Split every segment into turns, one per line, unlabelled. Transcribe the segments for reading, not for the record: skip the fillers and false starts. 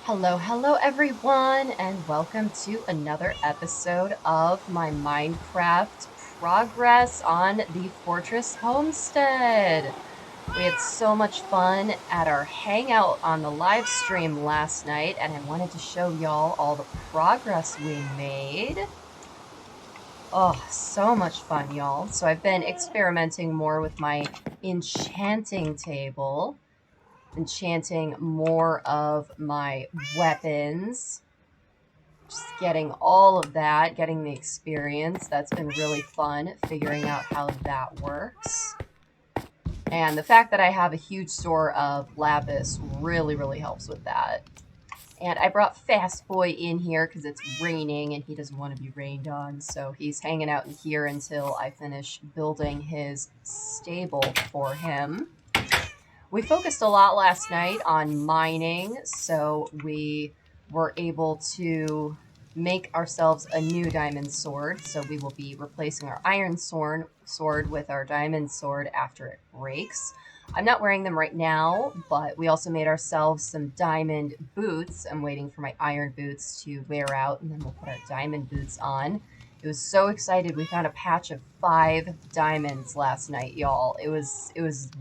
Hello everyone, and welcome to another episode of my Minecraft progress on the Fortress Homestead. We had so much fun at our hangout on the live stream last night, and I wanted to show y'all all the progress we made. Oh, so much fun, y'all. So I've been experimenting more with my enchanting table. Enchanting more of my weapons, just getting all of that, getting the experience. That's been really fun, figuring out how that works. And the fact that I have a huge store of lapis really helps with that. And I brought Fast Boy in here because it's raining and he doesn't want to be rained on, so he's hanging out in here until I finish building his stable for him. We focused a lot last night on mining, so we were able to make ourselves a new diamond sword. So we will be replacing our iron sword with our diamond sword after it breaks. I'm not wearing them right now, but we also made ourselves some diamond boots. I'm waiting for my iron boots to wear out, and then we'll put our diamond boots on. It was so excited. We found a patch of 5 diamonds last night, y'all. It was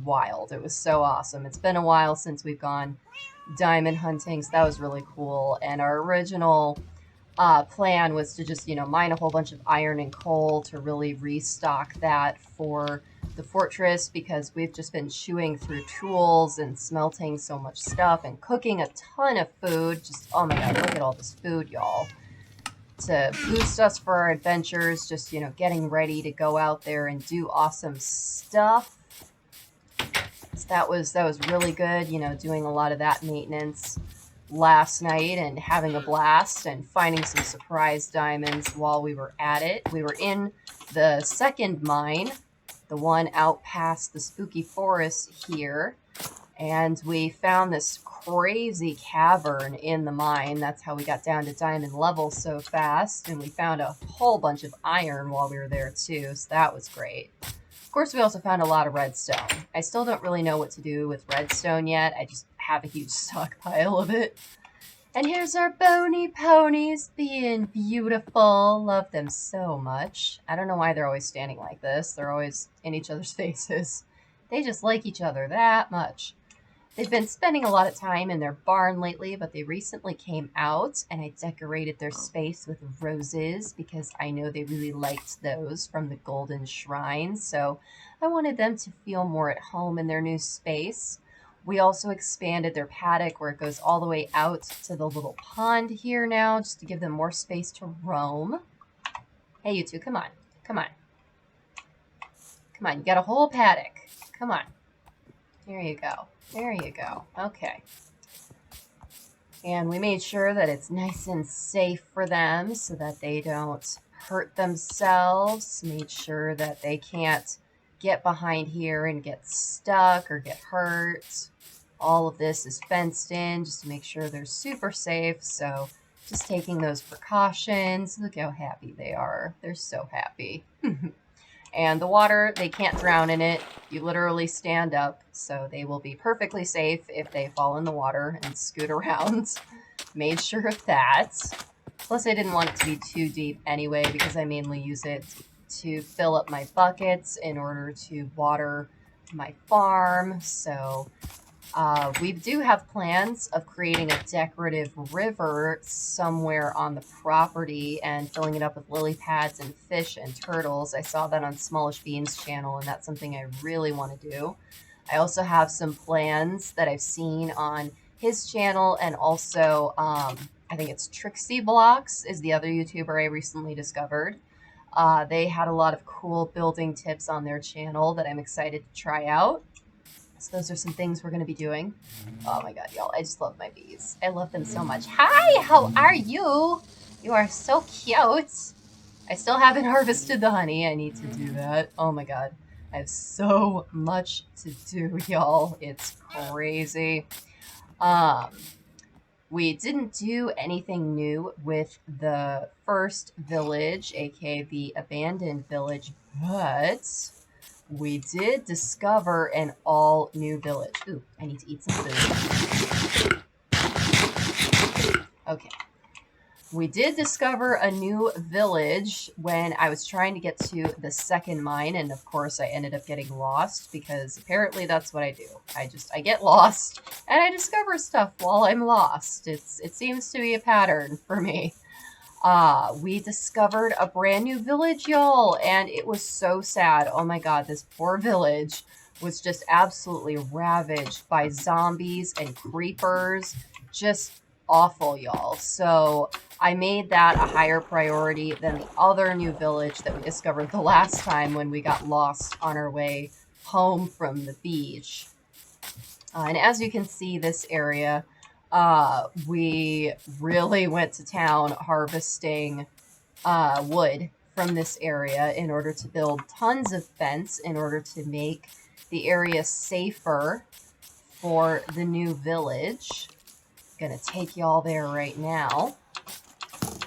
wild. It was so awesome. It's been a while since we've gone diamond hunting, so that was really cool. And our original plan was to just, mine a whole bunch of iron and coal to really restock that for the fortress, because we've just been chewing through tools and smelting so much stuff and cooking a ton of food. Just, oh my god, look at all this food, y'all. To boost us for our adventures, just, getting ready to go out there and do awesome stuff. So that was really good, doing a lot of that maintenance last night and having a blast and finding some surprise diamonds while we were at it. We were in the second mine, the one out past the spooky forest here, and we found this crazy cavern in the mine. That's how we got down to diamond level so fast, and we found a whole bunch of iron while we were there too, so that was great. Of course, we also found a lot of redstone. I still don't really know what to do with redstone yet. I just have a huge stockpile of it. And here's our bony ponies being beautiful. Love them so much. I don't know why they're always standing like this. They're always in each other's faces. They just like each other that much. They've been spending a lot of time in their barn lately, but they recently came out and I decorated their space with roses because I know they really liked those from the Golden Shrine. So I wanted them to feel more at home in their new space. We also expanded their paddock where it goes all the way out to the little pond here now, just to give them more space to roam. Hey, you two, come on. Come on. Come on, you got a whole paddock. Come on. There you go. There you go. Okay. And we made sure that it's nice and safe for them so that they don't hurt themselves. Made sure that they can't get behind here and get stuck or get hurt. All of this is fenced in just to make sure they're super safe. So just taking those precautions. Look how happy they are. They're so happy. And the water, they can't drown in it. You literally stand up, so they will be perfectly safe if they fall in the water and scoot around. Made sure of that. Plus, I didn't want it to be too deep anyway, because I mainly use it to fill up my buckets in order to water my farm. So we do have plans of creating a decorative river somewhere on the property and filling it up with lily pads and fish and turtles. I saw that on Smallish Bean's channel, and that's something I really want to do. I also have some plans that I've seen on his channel, and also I think it's Trixie Blocks is the other YouTuber I recently discovered. They had a lot of cool building tips on their channel that I'm excited to try out. So those are some things we're going to be doing. Oh my god, y'all, I just love my bees. I love them so much. Hi, how are you? You are so cute. I still haven't harvested the honey. I need to do that. Oh my god. I have so much to do, y'all. It's crazy. We didn't do anything new with the first village, aka the abandoned village, but we did discover an all-new village. Ooh, I need to eat some food. Okay. We did discover a new village when I was trying to get to the second mine, and of course I ended up getting lost because apparently that's what I do. I get lost and I discover stuff while I'm lost. It seems to be a pattern for me. We discovered a brand new village, y'all, and it was so sad. Oh my god, this poor village was just absolutely ravaged by zombies and creepers. Just awful, y'all. So I made that a higher priority than the other new village that we discovered the last time when we got lost on our way home from the beach. And as you can see, this area, we really went to town harvesting wood from this area in order to build tons of fence in order to make the area safer for the new village. Gonna take y'all there right now.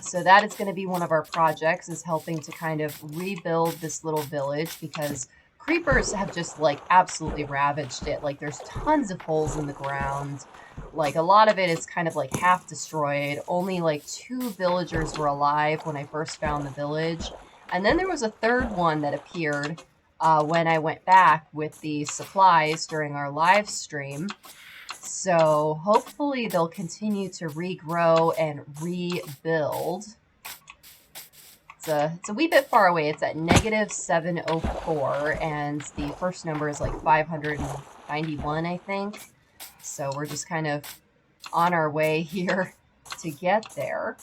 So that is going to be one of our projects, is helping to kind of rebuild this little village because creepers have just like absolutely ravaged it. Like there's tons of holes in the ground. Like a lot of it is kind of like half destroyed. Only like 2 villagers were alive when I first found the village. And then there was a third one that appeared when I went back with the supplies during our live stream. So hopefully they'll continue to regrow and rebuild. It's a wee bit far away. It's at -704, and the first number is like 591, I think. So we're just kind of on our way here to get there.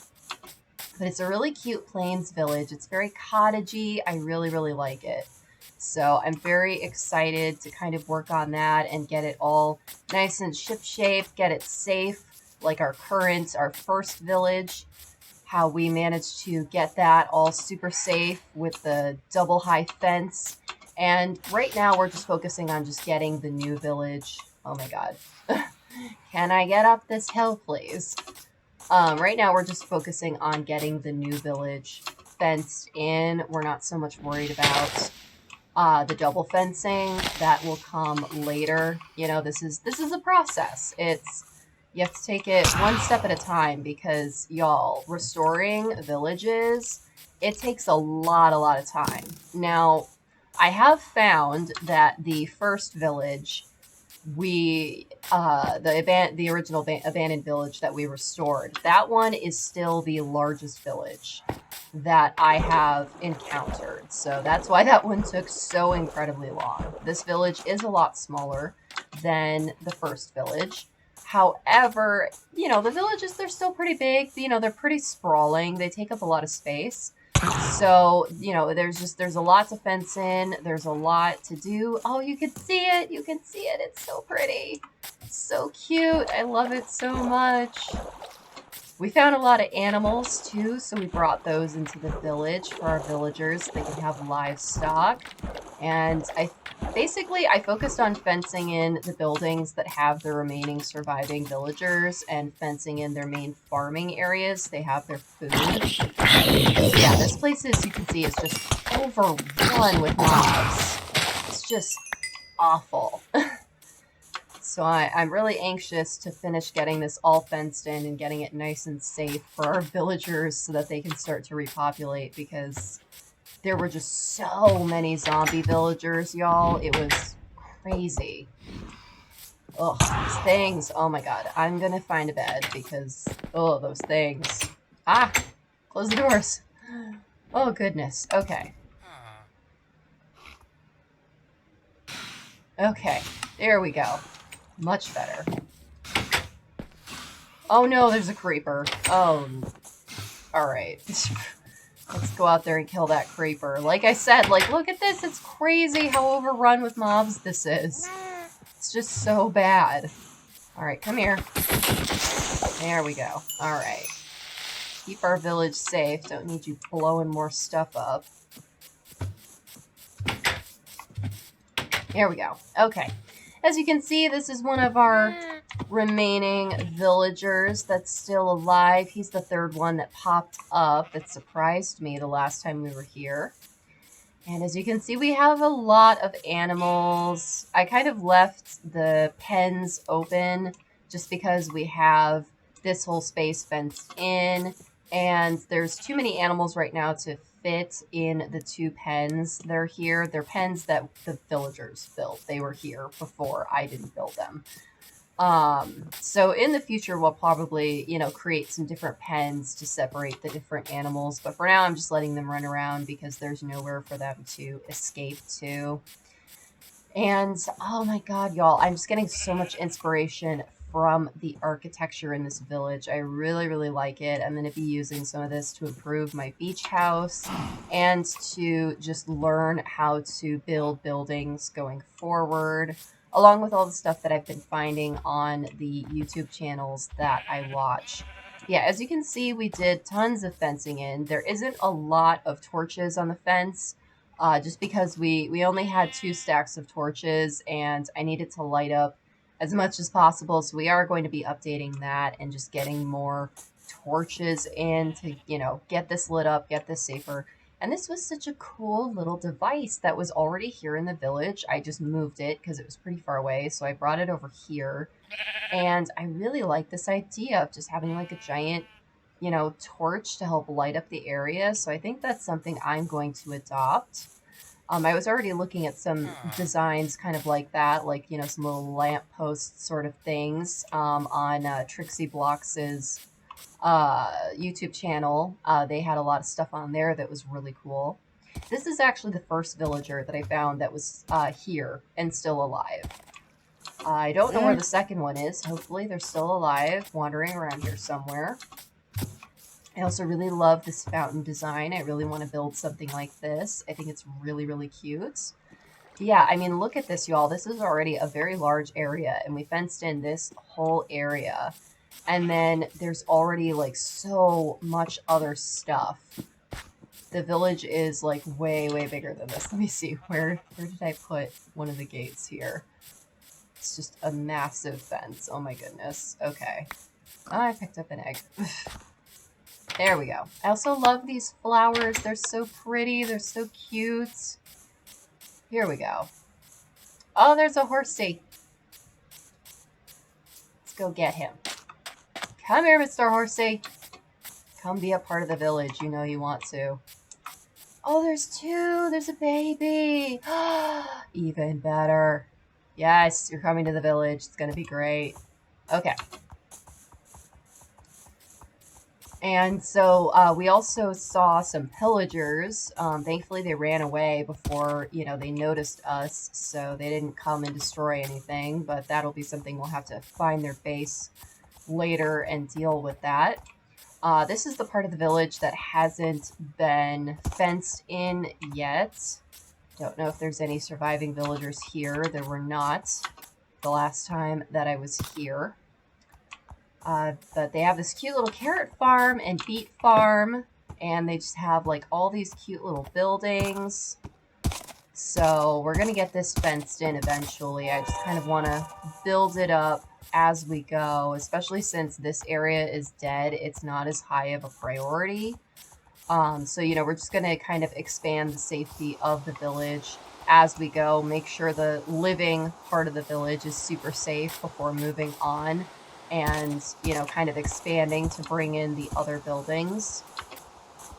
But it's a really cute plains village. It's very cottagey. I really, really like it. So I'm very excited to kind of work on that and get it all nice and ship-shape, get it safe, like our first village, how we managed to get that all super safe with the double high fence. And right now we're just focusing on just getting the new village. Oh my god. Can I get up this hill, please? Right now we're just focusing on getting the new village fenced in. We're not so much worried about the double fencing. That will come later. You know, this is a process. You have to take it one step at a time because, y'all, restoring villages, it takes a lot of time. Now, I have found that the first village, the original abandoned village that we restored, that one is still the largest village that I have encountered. So that's why that one took so incredibly long. This village is a lot smaller than the first village. However, you know, the villages, they're still pretty big. You know, they're pretty sprawling. They take up a lot of space. So, you know, there's a lot to fence in. There's a lot to do. Oh, you can see it. You can see it. It's so pretty. It's so cute. I love it so much. We found a lot of animals too, so we brought those into the village for our villagers. They can have livestock. And I focused on fencing in the buildings that have the remaining surviving villagers and fencing in their main farming areas. They have their food. Yeah, this place, as you can see, is just overrun with mobs. It's just awful. So I'm really anxious to finish getting this all fenced in and getting it nice and safe for our villagers so that they can start to repopulate, because there were just so many zombie villagers, y'all. It was crazy. Ugh, these things. Oh my god. I'm gonna find a bed because, oh, those things. Ah! Close the doors. Oh, goodness. Okay. Okay. There we go. Much better. Oh no, there's a creeper. Oh. Alright. Let's go out there and kill that creeper. Like I said, like, look at this. It's crazy how overrun with mobs this is. It's just so bad. Alright, come here. There we go. Alright. Keep our village safe. Don't need you blowing more stuff up. There we go. Okay. As you can see, this is one of our remaining villagers that's still alive. He's the third one that popped up that surprised me the last time we were here. And as you can see, we have a lot of animals. I kind of left the pens open just because we have this whole space fenced in, and there's too many animals right now to fit in the 2 pens that are here. They're pens that the villagers built. They were here before I didn't build them. So in the future, we'll probably, you know, create some different pens to separate the different animals. But for now, I'm just letting them run around because there's nowhere for them to escape to. And oh my god, y'all, I'm just getting so much inspiration from the architecture in this village. I really, really like it. I'm going to be using some of this to improve my beach house and to just learn how to build buildings going forward, along with all the stuff that I've been finding on the YouTube channels that I watch. Yeah, as you can see, we did tons of fencing in. There isn't a lot of torches on the fence, just because we only had 2 stacks of torches, and I needed to light up as much as possible. So we are going to be updating that and just getting more torches in to, you know, get this lit up, get this safer. And this was such a cool little device that was already here in the village. I just moved it because it was pretty far away. So I brought it over here. And I really like this idea of just having like a giant, you know, torch to help light up the area. So I think that's something I'm going to adopt. I was already looking at some designs kind of like that, like, you know, some little lamppost sort of things on Trixie Blox's YouTube channel. They had a lot of stuff on there that was really cool. This is actually the first villager that I found that was here and still alive. I don't know where the second one is. Hopefully they're still alive, wandering around here somewhere. I also really love this fountain design. I really want to build something like this. I think it's really, really cute. Yeah, I mean, look at this, y'all. This is already a very large area, and we fenced in this whole area. And then there's already, like, so much other stuff. The village is, like, way, way bigger than this. Let me see. Where did I put one of the gates here? It's just a massive fence. Oh, my goodness. Okay. Oh, I picked up an egg. There we go. I also love these flowers. They're so pretty. They're so cute. Here we go. Oh, there's a horsey. Let's go get him. Come here, Mr. Horsey. Come be a part of the village. You know you want to. Oh, there's 2. There's a baby. Even better. Yes, you're coming to the village. It's going to be great. Okay. And so we also saw some pillagers. Thankfully, they ran away before, you know, they noticed us, so they didn't come and destroy anything. But that'll be something we'll have to find their base later and deal with that. This is the part of the village that hasn't been fenced in yet. Don't know if there's any surviving villagers here. There were not the last time that I was here. But they have this cute little carrot farm and beet farm, and they just have like all these cute little buildings. So we're going to get this fenced in eventually. I just kind of want to build it up as we go, especially since this area is dead. It's not as high of a priority. So, you know, we're just going to kind of expand the safety of the village as we go. Make sure the living part of the village is super safe before moving on. And, you know, kind of expanding to bring in the other buildings.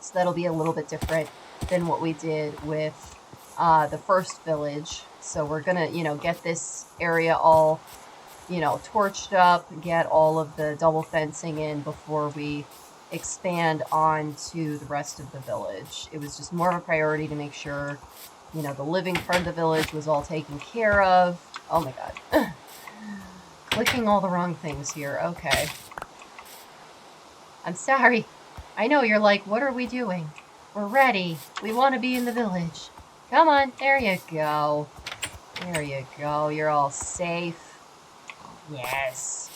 So that'll be a little bit different than what we did with the first village. So we're going to, you know, get this area all, you know, torched up, get all of the double fencing in before we expand on to the rest of the village. It was just more of a priority to make sure, you know, the living part of the village was all taken care of. Oh my god. Clicking all the wrong things here. Okay. I'm sorry. I know you're like, what are we doing? We're ready. We want to be in the village. Come on. There you go. There you go. You're all safe. Yes.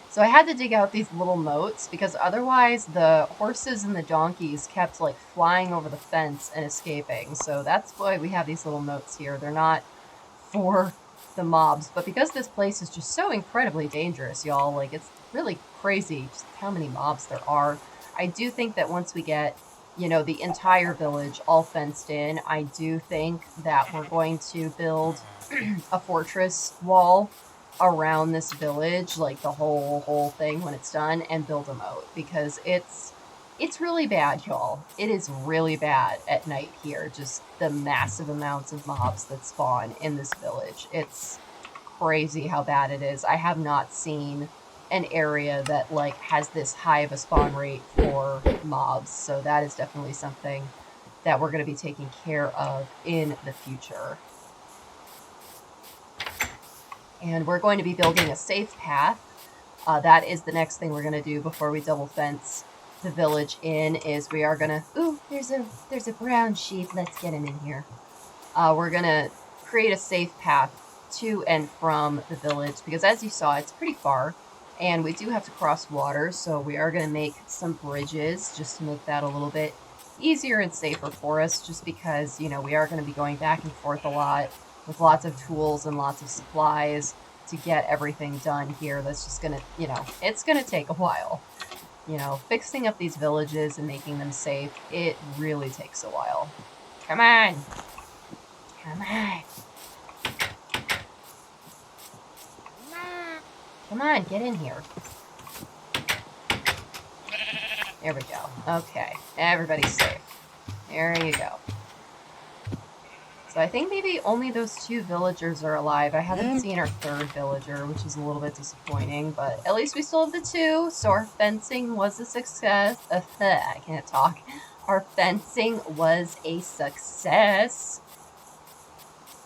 So I had to dig out these little moats because otherwise the horses and the donkeys kept like flying over the fence and escaping. So that's why we have these little moats here. They're not for the mobs, but because this place is just so incredibly dangerous, y'all, like it's really crazy just how many mobs there are. I do think that once we get, you know, the entire village all fenced in, I do think that we're going to build a fortress wall around this village, like the whole thing when it's done, and build a moat, because it's really bad, y'all. It is really bad at night here, just the massive amounts of mobs that spawn in this village. It's crazy how bad it is. I have not seen an area that like has this high of a spawn rate for mobs, so that is definitely something that we're going to be taking care of in the future. And we're going to be building a safe path. That is the next thing we're going to do before we double fence the village in, is we are going to... Ooh, there's a brown sheep. Let's get him in here. We're going to create a safe path to and from the village, because as you saw, it's pretty far, and we do have to cross water, so we are going to make some bridges just to make that a little bit easier and safer for us, just because, you know, we are going to be going back and forth a lot with lots of tools and lots of supplies to get everything done here. That's just going to, you know, it's going to take a while. You know, fixing up these villages and making them safe, it really takes a while. Come on! Come on! Come on, get in here. There we go. Okay, everybody's safe. There you go. So I think maybe only those 2 villagers are alive. I haven't seen our 3rd villager, which is a little bit disappointing, but at least we still have the 2, so our fencing was a success. I can't talk. Our fencing was a success.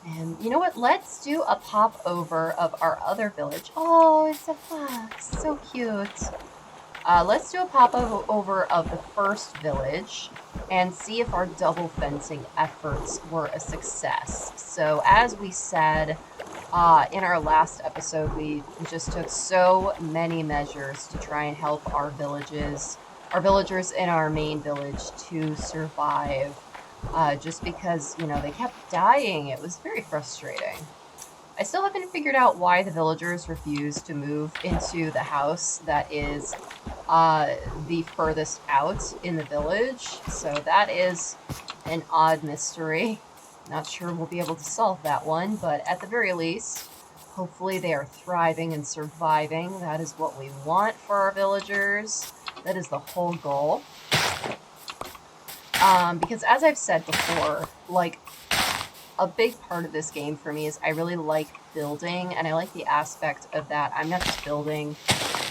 And you know what? Let's do a pop over of our other village. Oh, it's a fox. So cute. Let's do a pop over of the first village and see if our double fencing efforts were a success. So as we said in our last episode, we just took so many measures to try and help our villagers in our main village to survive. Just because, you know, they kept dying. It was very frustrating. I still haven't figured out why the villagers refused to move into the house that is the furthest out in the village. So that is an odd mystery. Not sure we'll be able to solve that one, but at the very least, hopefully they are thriving and surviving. That is what we want for our villagers. That is the whole goal. Because as I've said before, like, a big part of this game for me is I really like building, and I like the aspect of that. I'm not just building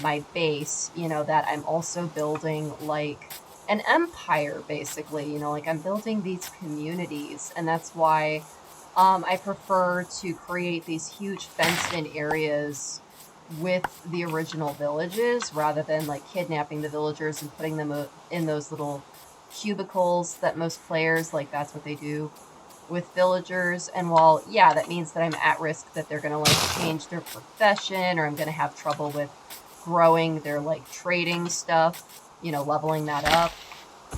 my base, you know, that I'm also building, like, an empire, basically. You know, like, I'm building these communities, and that's why I prefer to create these huge fenced-in areas with the original villages, rather than, like, kidnapping the villagers and putting them in those little cubicles that most players, like, that's what they do with villagers. And while, yeah, that means that I'm at risk that they're gonna, like, change their profession, or I'm gonna have trouble with growing their, like, trading stuff, you know, leveling that up,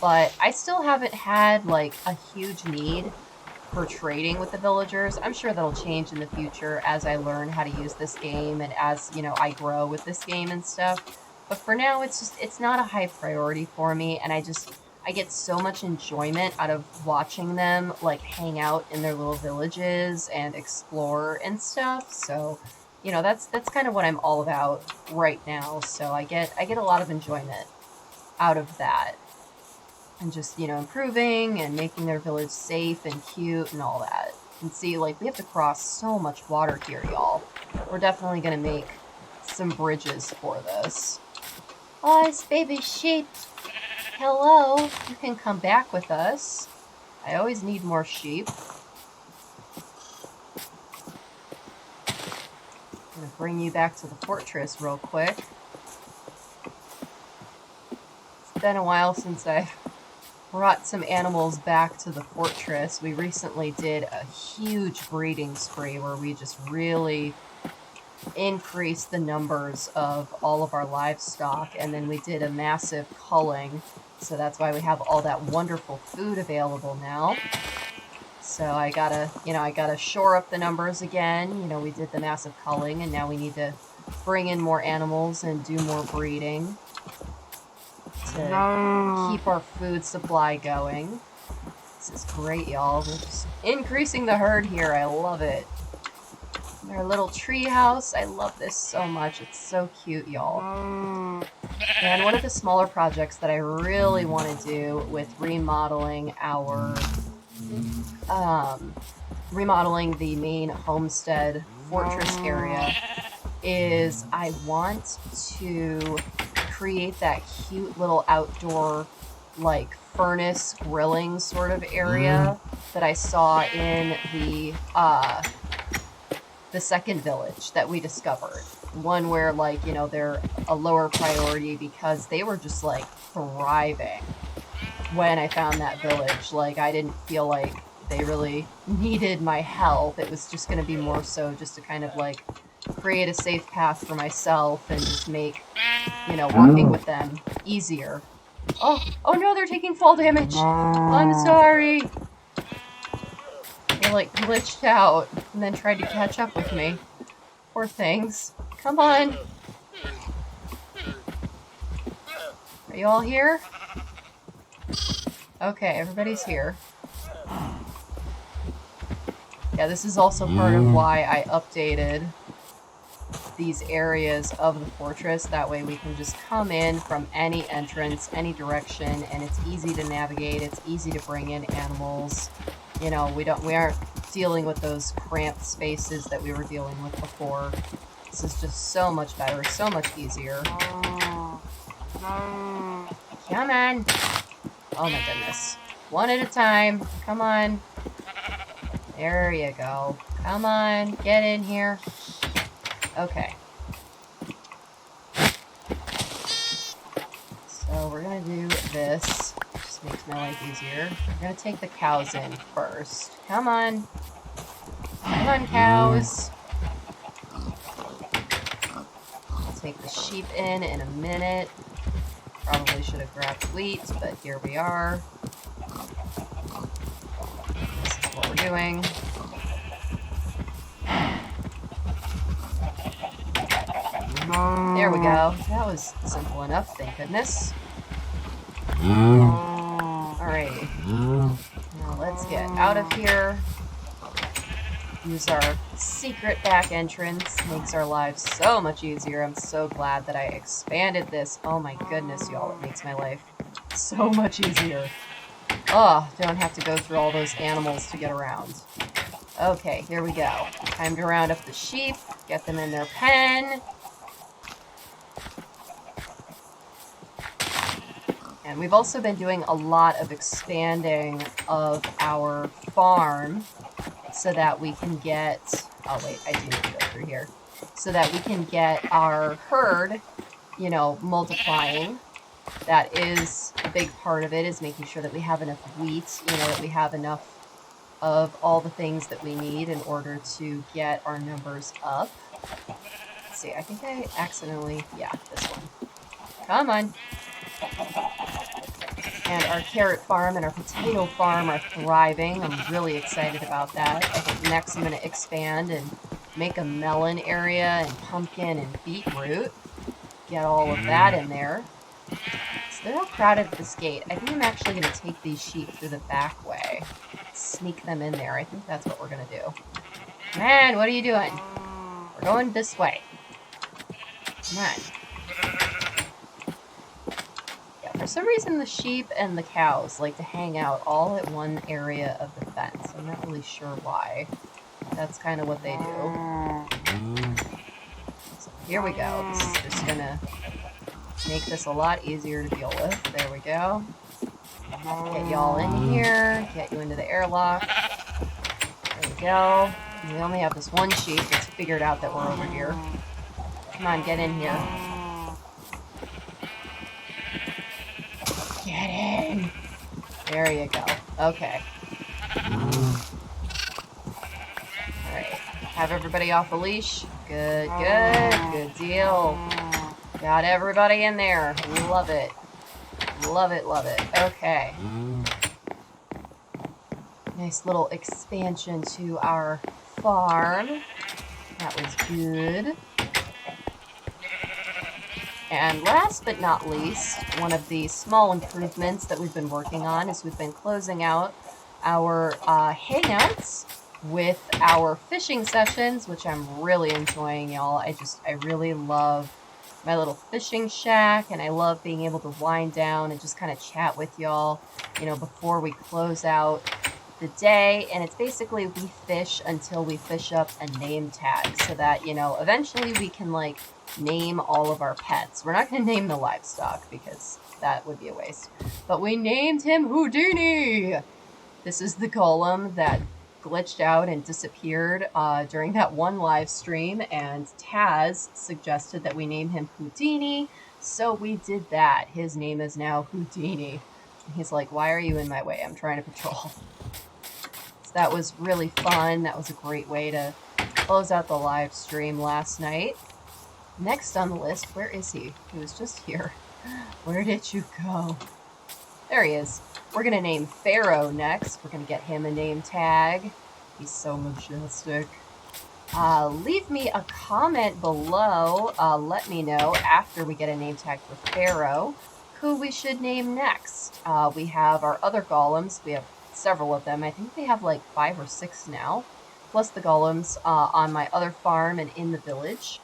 but I still haven't had, like, a huge need for trading with the villagers. I'm sure that'll change in the future as I learn how to use this game and as, you know, I grow with this game and stuff. But for now, it's not a high priority for me, and I get so much enjoyment out of watching them, like, hang out in their little villages and explore and stuff. So, you know, that's kind of what I'm all about right now. So I get a lot of enjoyment out of that. And just, you know, improving and making their village safe and cute and all that. And see, like, we have to cross so much water here, y'all. We're definitely going to make some bridges for this. Oh, it's baby sheep. Hello, you can come back with us. I always need more sheep. I'm gonna bring you back to the fortress real quick. It's been a while since I've brought some animals back to the fortress. We recently did a huge breeding spree where we just really increased the numbers of all of our livestock, and then we did a massive culling. So that's why we have all that wonderful food available now. So I gotta shore up the numbers again. You know, we did the massive culling, and now we need to bring in more animals and do more breeding to keep our food supply going. This is great, y'all. We're just increasing the herd here. I love it. Our little tree house. I love this so much. It's so cute, y'all. And one of the smaller projects that I really want to do with remodeling our, remodeling the main homestead fortress area is I want to create that cute little outdoor, like, furnace grilling sort of area that I saw in the second village that we discovered. One where, like, you know, they're a lower priority because they were just, like, thriving when I found that village. Like, I didn't feel like they really needed my help. It was just going to be more so just to kind of, like, create a safe path for myself and just make, you know, working with them easier. Oh no, they're taking fall damage. I'm sorry. They, like, glitched out and then tried to catch up with me. Poor things. Come on. Are you all here? Okay, everybody's here. Yeah, this is also part of why I updated these areas of the fortress. That way we can just come in from any entrance, any direction, and it's easy to navigate. It's easy to bring in animals. You know, we aren't dealing with those cramped spaces that we were dealing with before. This is just so much better, so much easier. Come on. Oh my goodness. One at a time. Come on. There you go. Come on. Get in here. Okay. So we're going to do this. Just makes my life easier. We're going to take the cows in first. Come on. Come on, cows. I'll take the sheep in a minute. Probably should have grabbed wheat, but here we are. This is what we're doing. There we go. That was simple enough, thank goodness. Alrighty. Now let's get out of here. Use our secret back entrance. Makes our lives so much easier. I'm so glad that I expanded this. Oh my goodness, y'all. It makes my life so much easier. Oh, don't have to go through all those animals to get around. Okay, here we go. Time to round up the sheep. Get them in their pen. And we've also been doing a lot of expanding of our farm so that we can get, oh wait, I do need to go through here, so that we can get our herd, you know, multiplying. That is a big part of it, is making sure that we have enough wheat, you know, that we have enough of all the things that we need in order to get our numbers up. Let's see, I think I accidentally, yeah, this one. Come on. And our carrot farm and our potato farm are thriving. I'm really excited about that. I think next I'm going to expand and make a melon area and pumpkin and beetroot. Get all of that in there. So they're all crowded at this gate. I think I'm actually going to take these sheep through the back way. Sneak them in there. I think that's what we're going to do. Man, what are you doing? We're going this way. Come on. For some reason, the sheep and the cows like to hang out all at one area of the fence. I'm not really sure why. That's kind of what they do. So here we go. This is just going to make this a lot easier to deal with. There we go. Get y'all in here. Get you into the airlock. There we go. We only have this one sheep that's figured out that we're over here. Come on, get in here. Get in. There you go. Okay. Alright. Have everybody off a leash. Good, good. Good deal. Got everybody in there. Love it. Love it, love it. Okay. Nice little expansion to our farm. That was good. And last but not least, one of the small improvements that we've been working on is we've been closing out our hangouts with our fishing sessions, which I'm really enjoying, y'all. I really love my little fishing shack, and I love being able to wind down and just kind of chat with y'all, you know, before we close out the day. And it's basically we fish until we fish up a name tag so that, you know, eventually we can like name all of our pets. We're not going to name the livestock because that would be a waste. But we named him Houdini. This is the golem that glitched out and disappeared during that one live stream, and Taz suggested that we name him Houdini, so we did that. His name is now Houdini. He's like, why are you in my way? I'm trying to patrol. So that was really fun. That was a great way to close out the live stream last night. Next on the list, where is he? He was just here. Where did you go? There he is. We're going to name Pharaoh next. We're going to get him a name tag. He's so majestic. Leave me a comment below. Let me know after we get a name tag for Pharaoh who we should name next. We have our other golems. We have several of them. I think they have like 5 or 6 now, plus the golems on my other farm and in the village.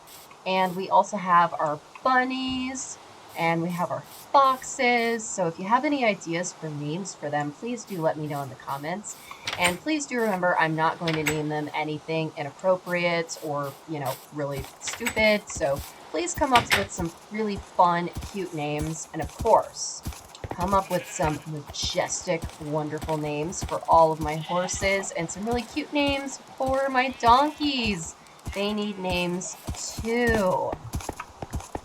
And we also have our bunnies, and we have our foxes. So if you have any ideas for names for them, please do let me know in the comments. And please do remember, I'm not going to name them anything inappropriate or, you know, really stupid. So please come up with some really fun, cute names. And of course, come up with some majestic, wonderful names for all of my horses and some really cute names for my donkeys. They need names too.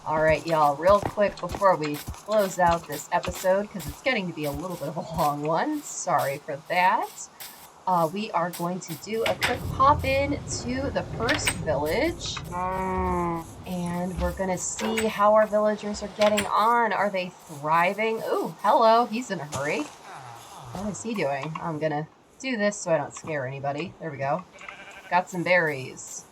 Alright, y'all, real quick before we close out this episode, because it's getting to be a little bit of a long one, sorry for that, we are going to do a quick pop-in to the first village, and we're going to see how our villagers are getting on. Are they thriving? Ooh, hello, he's in a hurry. What is he doing? I'm going to do this so I don't scare anybody. There we go. Got some berries.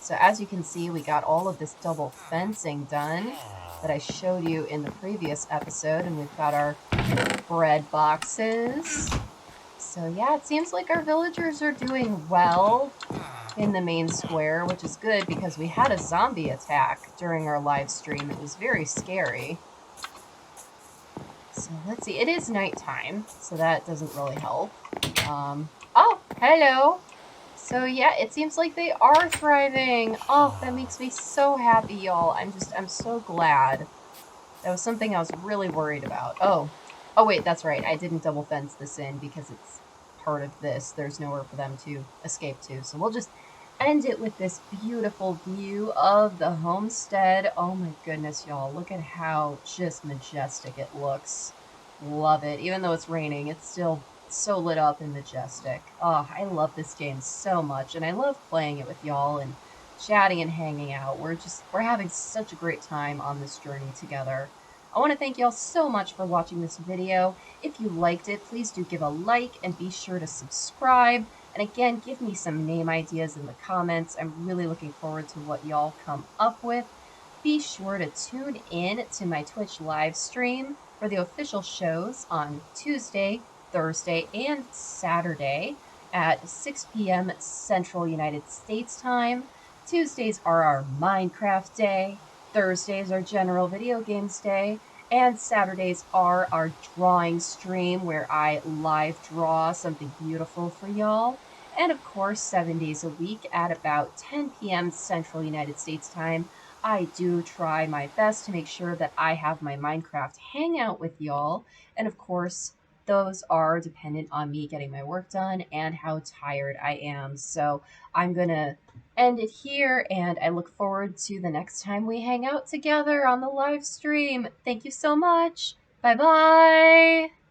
So as you can see, we got all of this double fencing done that I showed you in the previous episode, and we've got our bread boxes. So yeah, it seems like our villagers are doing well in the main square, which is good because we had a zombie attack during our live stream. It was very scary. So let's see, it is nighttime, so that doesn't really help. Oh, hello. So yeah, it seems like they are thriving. Oh, that makes me so happy, y'all. I'm so glad. That was something I was really worried about. Oh wait, that's right. I didn't double fence this in because it's part of this. There's nowhere for them to escape to. So we'll just end it with this beautiful view of the homestead. Oh my goodness, y'all. Look at how just majestic it looks. Love it. Even though it's raining, it's still so lit up and majestic. Oh, I love this game so much, and I love playing it with y'all and chatting and hanging out. We're having such a great time on this journey together. I want to thank y'all so much for watching this video. If you liked it, please do give a like and be sure to subscribe. And again, give me some name ideas in the comments. I'm really looking forward to what y'all come up with. Be sure to tune in to my Twitch live stream for the official shows on Tuesday, Thursday, and Saturday at 6 p.m. Central United States time. Tuesdays are our Minecraft day, Thursdays are General Video Games Day, and Saturdays are our drawing stream where I live draw something beautiful for y'all. And of course, 7 days a week at about 10 p.m. Central United States time, I do try my best to make sure that I have my Minecraft hangout with y'all. And of course, those are dependent on me getting my work done and how tired I am. So I'm going to end it here, and I look forward to the next time we hang out together on the live stream. Thank you so much. Bye-bye.